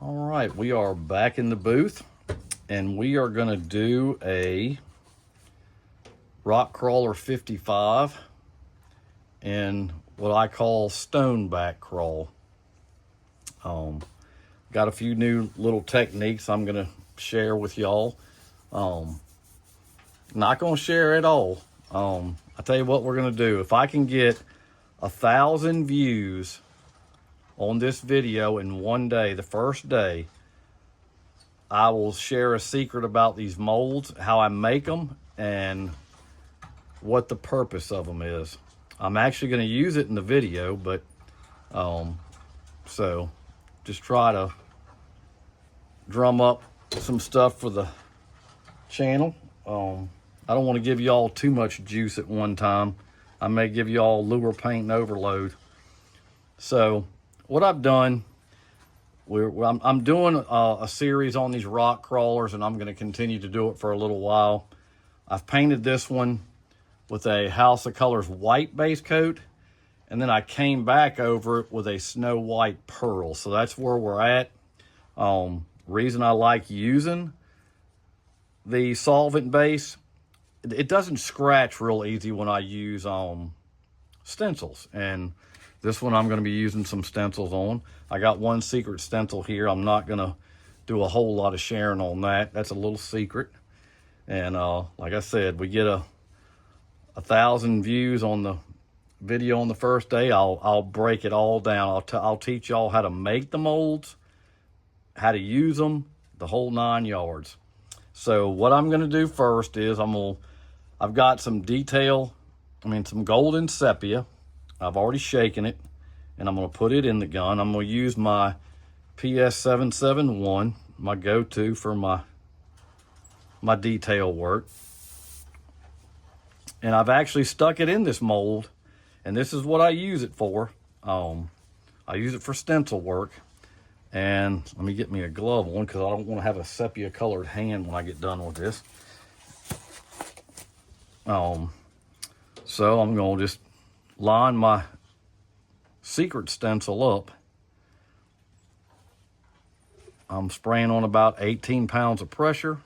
All right, we are back in the booth and we are gonna do a rock crawler 55 in what I call stone back crawl. Got a few new little techniques I'm gonna share with y'all. Not gonna share it all. I tell you what we're gonna do. If I can get 1,000 views on this video in one day, the first day, I will share a secret about these molds, how I make them, and what the purpose of them is. I'm actually going to use it in the video, but so just try to drum up some stuff for the channel. I don't want to give y'all too much juice at one time. I may give y'all lure paint overload. So what I've done, I'm doing a series on these rock crawlers, and I'm going to continue to do it for a little while. I've painted this one with a House of Colors white base coat, and then I came back over it with a snow white pearl. So that's where we're at. Reason I like using the solvent base, it doesn't scratch real easy when I use stencils, and this one I'm going to be using some stencils on. I got one secret stencil here. I'm not going to do a whole lot of sharing on that. That's a little secret. And like I said, we get 1,000 views on the video on the first day, I'll break it all down. I'll teach y'all how to make the molds, how to use them, the whole 9 yards. So what I'm going to do first is I've got some some golden sepia. I've already shaken it, and I'm going to put it in the gun. I'm going to use my PS771, my go-to for my detail work. And I've actually stuck it in this mold, and this is what I use it for. I use it for stencil work. And let me get me a glove on, because I don't want to have a sepia colored hand when I get done with this. So I'm going to just line my secret stencil up. I'm spraying on about 18 pounds of pressure.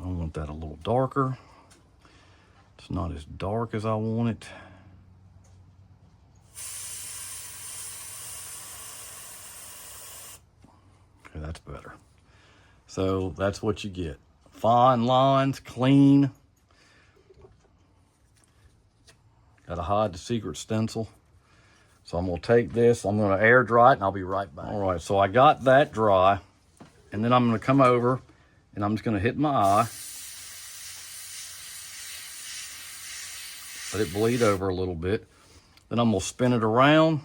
I want that a little darker. It's not as dark as I want it. Okay, that's better. So that's what you get. Fine lines, clean. Gotta hide the secret stencil. So I'm gonna take this, I'm gonna air dry it, and I'll be right back. All right, so I got that dry, and then I'm gonna come over and I'm just gonna hit my eye. Let it bleed over a little bit. Then I'm gonna spin it around.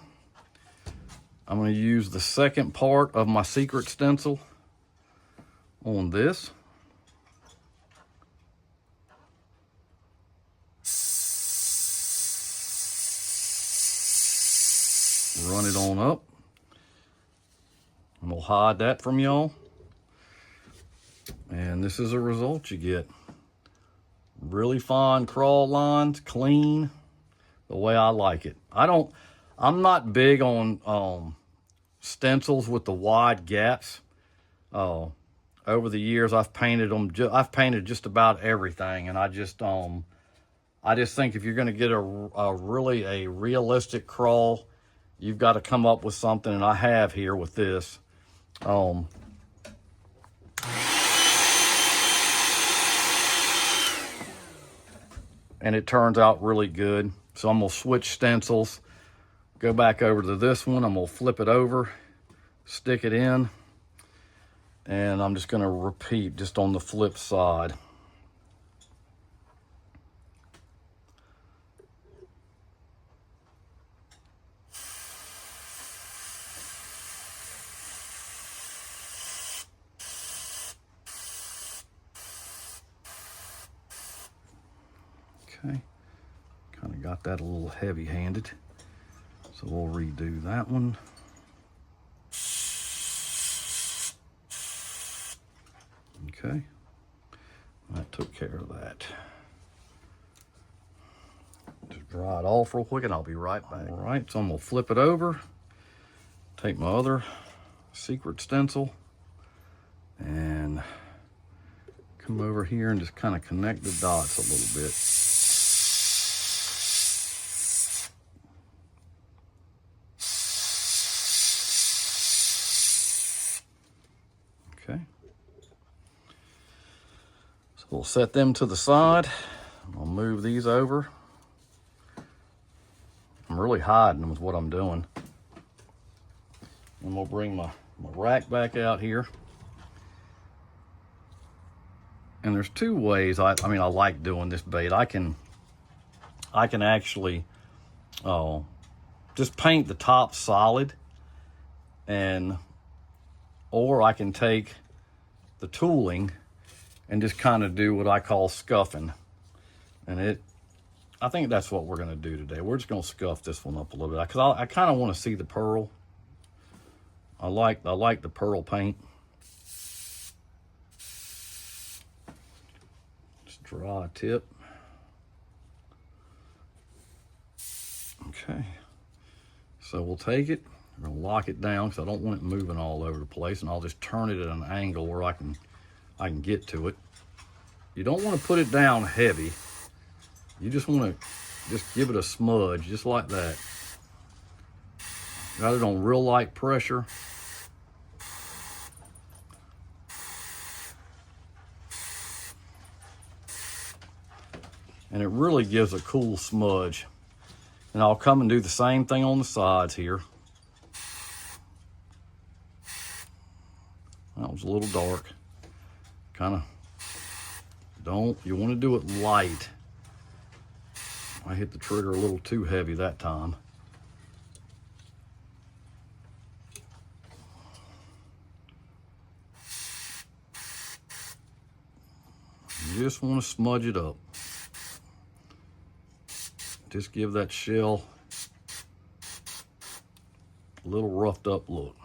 I'm gonna use the second part of my secret stencil on this. Run it on up. I'm gonna hide that from y'all. And this is a result you get. Really fine crawl lines, clean, the way I like it. I'm not big on stencils with the wide gaps. Over the years, I've painted just about everything, and I just think if you're going to get a really realistic crawl, you've got to come up with something, and I have here with this. And it turns out really good. So I'm gonna switch stencils, go back over to this one. I'm gonna flip it over, stick it in, and I'm just gonna repeat just on the flip side. Okay, kind of got that a little heavy-handed, so we'll redo that one. Okay, that took care of that. Just dry it off real quick and I'll be right back. All right, so I'm gonna flip it over, take my other secret stencil, and come over here and just kind of connect the dots a little bit. Okay. So we'll set them to the side. I'll move these over. I'm really hiding them with what I'm doing. And we'll bring my rack back out here. And there's two ways I like doing this bait. I can actually just paint the top solid, or I can take the tooling and just kind of do what I call scuffing. And I think that's what we're gonna do today. We're just gonna scuff this one up a little bit because I kind of want to see the pearl. I like the pearl paint. Just dry tip. Okay. So we'll take it. We're gonna lock it down because I don't want it moving all over the place, and I'll just turn it at an angle where I can get to it. You don't want to put it down heavy. You just want to just give it a smudge, just like that. Got it on real light pressure. And it really gives a cool smudge. And I'll come and do the same thing on the sides here. That was a little dark. You want to do it light. I hit the trigger a little too heavy that time. You just want to smudge it up. Just give that shell a little roughed up look.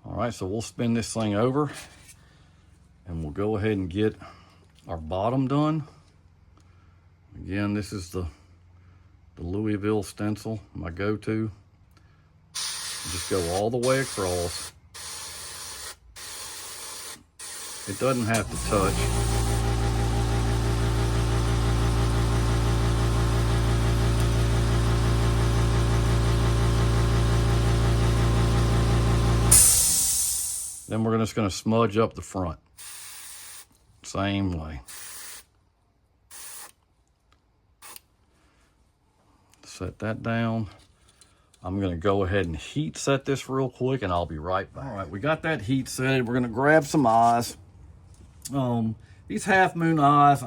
All right, so we'll spin this thing over and we'll go ahead and get our bottom done. Again, this is the Louisville stencil, my go-to. Just go all the way across. It doesn't have to touch. Then we're just going to smudge up the front. Same way. Set that down. I'm going to go ahead and heat set this real quick and I'll be right back. All right, we got that heat set. We're going to grab some eyes. These half moon eyes,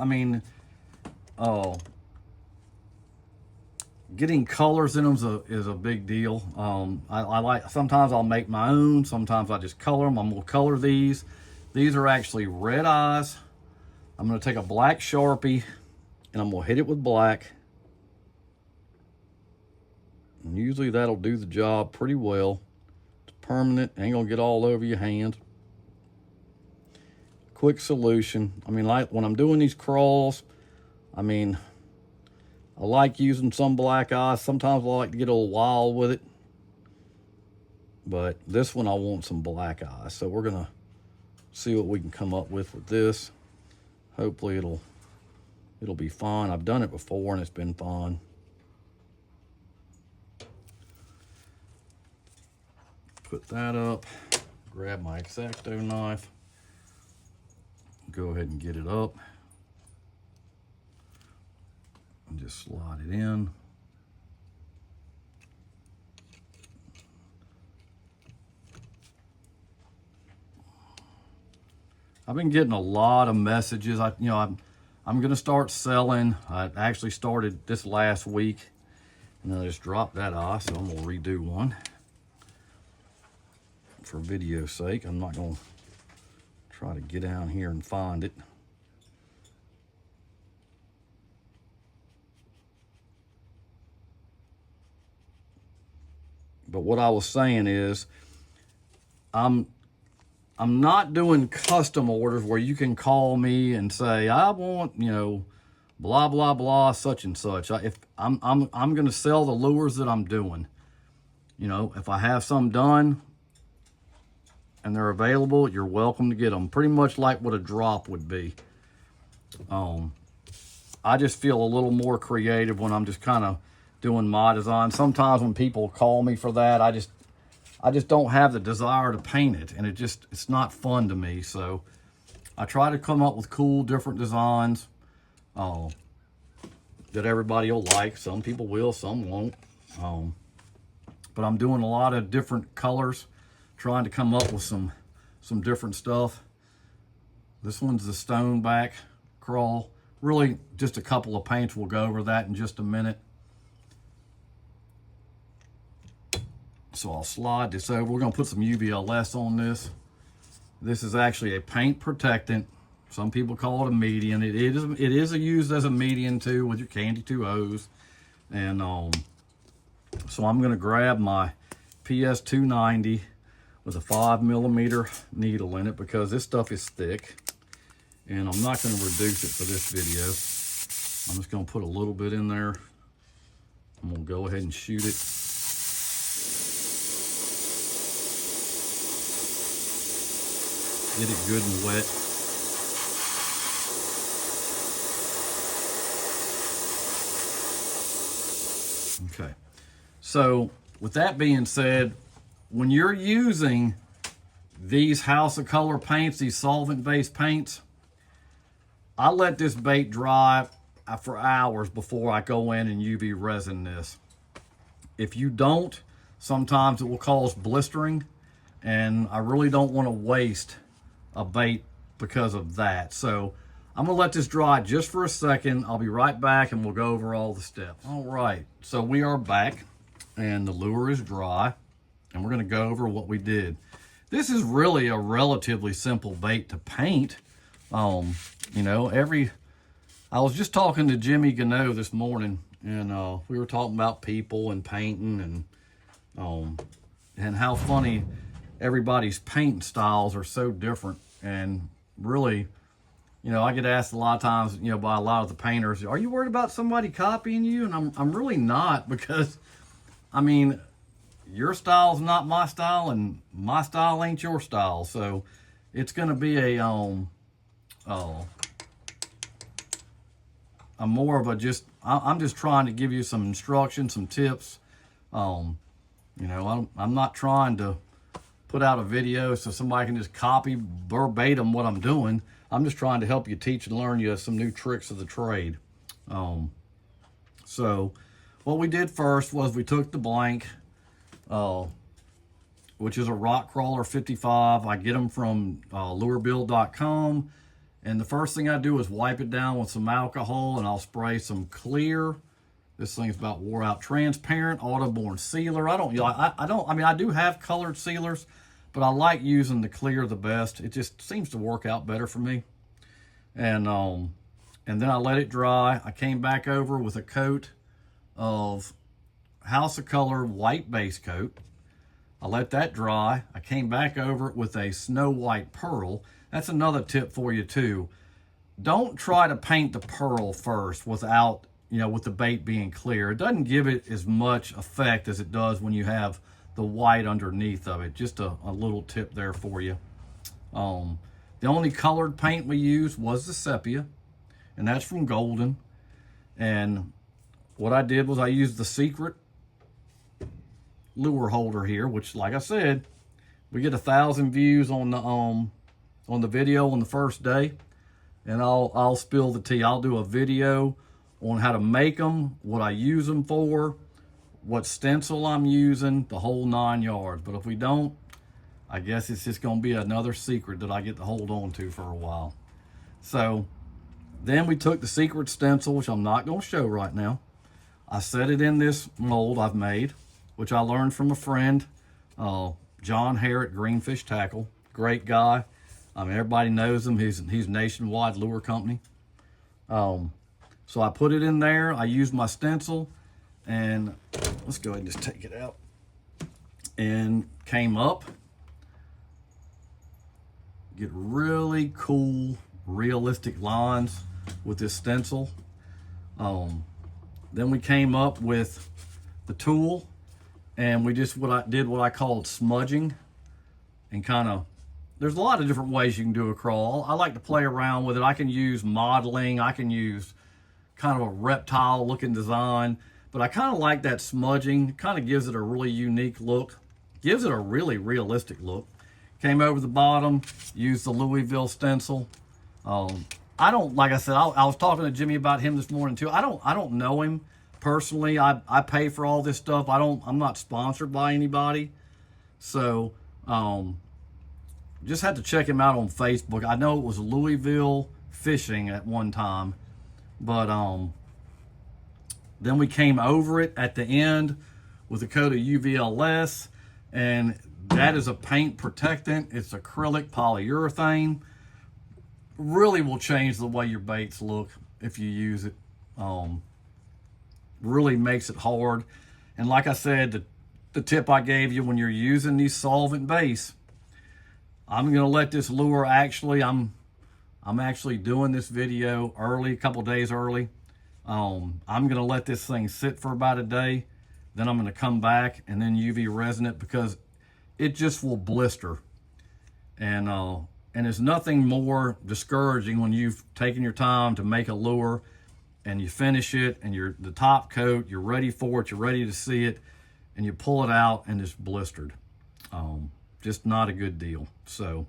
getting colors in them is a big deal. I like, sometimes I'll make my own, sometimes I just color them. I'm gonna color these. These are actually red eyes. I'm gonna take a black Sharpie and I'm gonna hit it with black. And usually that'll do the job pretty well. It's permanent, ain't gonna get all over your hand. Quick solution. Like when I'm doing these crawls, I like using some black eyes. Sometimes I like to get a little wild with it. But this one I want some black eyes. So we're gonna see what we can come up with this. Hopefully it'll be fine. I've done it before and it's been fine. Put that up, grab my X-Acto knife, go ahead and get it up. And just slide it in. I've been getting a lot of messages. I'm going to start selling. I actually started this last week, and I just dropped that eye, so I'm going to redo one for video's sake. I'm not going to try to get down here and find it. But what I was saying is, I'm I'm not doing custom orders where you can call me and say, I want, blah, blah, blah, such and such. If I'm going to sell the lures that I'm doing. If I have some done and they're available, you're welcome to get them. Pretty much like what a drop would be. I just feel a little more creative when I'm just kind of doing my design. Sometimes when people call me for that, I just don't have the desire to paint it, and it's not fun to me. So I try to come up with cool, different designs that everybody will like. Some people will, some won't. But I'm doing a lot of different colors, trying to come up with some different stuff. This one's the stoneback crawl. Really, just a couple of paints. We'll go over that in just a minute. So I'll slide this over. We're gonna put some UVLS on this. This is actually a paint protectant. Some people call it a median. It is used as a median too with your Candy 2Os. And so I'm gonna grab my PS290 with a 5mm needle in it because this stuff is thick. And I'm not gonna reduce it for this video. I'm just gonna put a little bit in there. I'm gonna go ahead and shoot it. Get it good and wet. Okay, so with that being said, when you're using these House of Color paints, these solvent-based paints, I let this bait dry for hours before I go in and UV resin this. If you don't, sometimes it will cause blistering, and I really don't want to waste a bait because of that. So I'm gonna let this dry just for a second. I'll be right back and we'll go over all the steps. All right, so we are back and the lure is dry and we're gonna go over what we did. This is really a relatively simple bait to paint. I was just talking to Jimmy Gano this morning and we were talking about people and painting and how funny everybody's painting styles are so different. And really, I get asked a lot of times, by a lot of the painters, are you worried about somebody copying you? And I'm really not, because your style's not my style and my style ain't your style. So it's going to be I'm more of a I'm just trying to give you some instruction, some tips. I'm not trying to put out a video so somebody can just copy verbatim what I'm doing. I'm just trying to help you teach and learn you some new tricks of the trade. So what we did first was we took the blank, which is a Rock Crawler 55. I get them from lurebuild.com. And the first thing I do is wipe it down with some alcohol, and I'll spray some clear. This thing's about wore out, transparent, autoborne sealer. I do have colored sealers, but I like using the clear the best. It just seems to work out better for me. And then I let it dry. I came back over with a coat of House of Color white base coat. I let that dry. I came back over it with a Snow White Pearl. That's another tip for you too. Don't try to paint the pearl first without, with the bait being clear. It doesn't give it as much effect as it does when you have the white underneath of it. Just a little tip there for you. The only colored paint we used was the sepia, and that's from Golden. And what I did was I used the Secret lure holder here, which, like I said, we get 1,000 views on the video on the first day, and I'll spill the tea. I'll do a video on how to make them, what I use them for, what stencil I'm using, the whole 9 yards. But if we don't, I guess it's just going to be another secret that I get to hold on to for a while. So then we took the Secret stencil, which I'm not going to show right now. I set it in this mold I've made, which I learned from a friend, John Harrett, Greenfish Tackle. Great guy. Everybody knows him. He's nationwide lure company. So I put it in there. I used my stencil, and let's go ahead and just take it out. And came up get really cool, realistic lines with this stencil. Then we came up with the tool, and we just what I called smudging, and kind of, there's a lot of different ways you can do a crawl. I like to play around with it. I can use modeling, I can use kind of a reptile looking design, but I kind of like that smudging. It kind of gives it a really unique look, gives it a really realistic look. Came over the bottom, used the Louisville stencil. I don't, like I said, I was talking to Jimmy about him this morning too. I don't know him personally. I pay for all this stuff. I'm not sponsored by anybody. So, just had to check him out on Facebook. I know it was Louisville Fishing at one time, but then we came over it at the end with a coat of UVLS, and that is a paint protectant. It's acrylic polyurethane. Really will change the way your baits look if you use it. Really makes it hard. And like I said, the tip I gave you when you're using these solvent base, I'm gonna let this lure actually, I'm actually doing this video early, a couple days early. I'm gonna let this thing sit for about a day. Then I'm gonna come back and then UV resin it, because it just will blister. And there's nothing more discouraging when you've taken your time to make a lure and you finish it and you're the top coat, you're ready for it, you're ready to see it, and you pull it out and it's blistered. Just not a good deal. So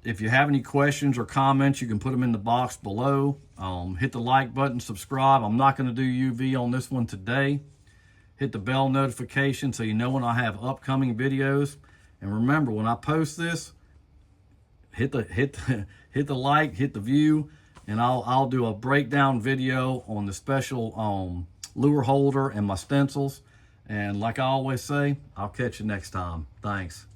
if you have any questions or comments, you can put them in the box below. Hit the like button, subscribe. I'm not going to do UV on this one today. Hit the bell notification so you know when I have upcoming videos. And remember, when I post this, hit the like, hit the view, and I'll do a breakdown video on the special lure holder and my stencils. And like I always say, I'll catch you next time. Thanks.